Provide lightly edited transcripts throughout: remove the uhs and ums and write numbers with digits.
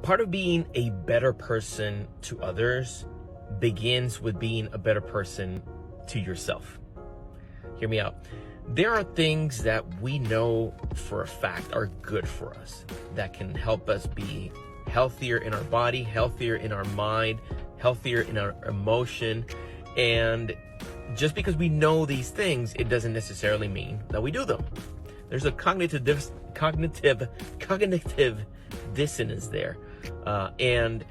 Part of being a better person to others begins with being a better person to yourself. Hear me out. There are things that we know for a fact are good for us, that can help us be healthier in our body, healthier in our mind, healthier in our emotion. And just because we know these things, it doesn't necessarily mean that we do them. There's a cognitive dissonance there. And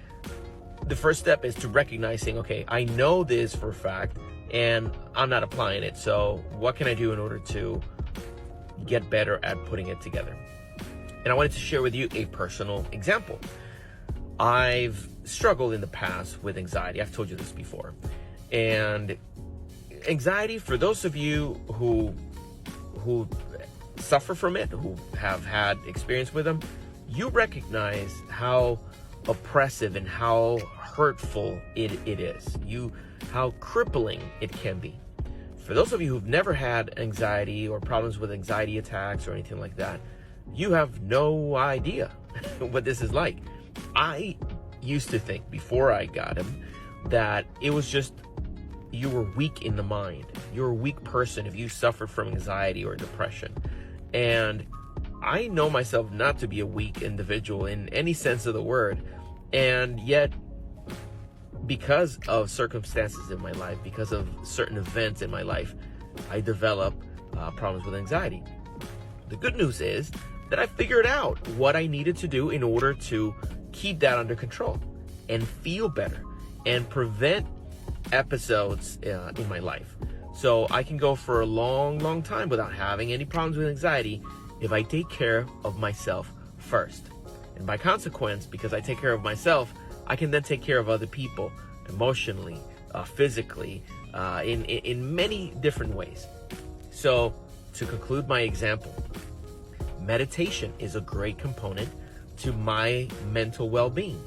the first step is to recognizing, okay, I know this for a fact and I'm not applying it. So what can I do in order to get better at putting it together? And I wanted to share with you a personal example. I've struggled in the past with anxiety. I've told you this before. And anxiety, for those of you who suffer from it, who have had experience with them, you recognize how oppressive and how hurtful it is. How crippling it can be. For those of you who've never had anxiety or problems with anxiety attacks or anything like that, you have no idea what this is like. I used to think before I got him that it was just you were weak in the mind. You're a weak person if you suffered from anxiety or depression. And I know myself not to be a weak individual in any sense of the word. And yet, because of circumstances in my life, because of certain events in my life, I develop problems with anxiety. The good news is that I figured out what I needed to do in order to keep that under control and feel better and prevent episodes in my life. So I can go for a long, long time without having any problems with anxiety if I take care of myself first. And by consequence, because I take care of myself, I can then take care of other people emotionally, physically, in many different ways. So to conclude my example, meditation is a great component to my mental well-being.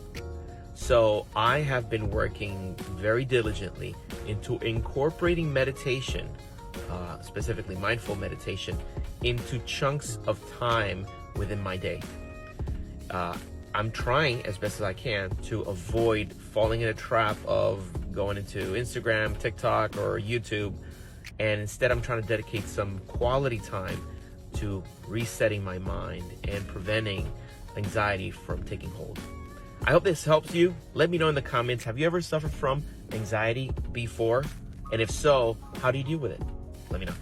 So I have been working very diligently into incorporating meditation, specifically mindful meditation, into chunks of time within my day. I'm trying as best as I can to avoid falling in a trap of going into Instagram, TikTok, or YouTube. And instead, I'm trying to dedicate some quality time to resetting my mind and preventing anxiety from taking hold. I hope this helps you. Let me know in the comments, have you ever suffered from anxiety before? And if so, how do you deal with it? Let me know.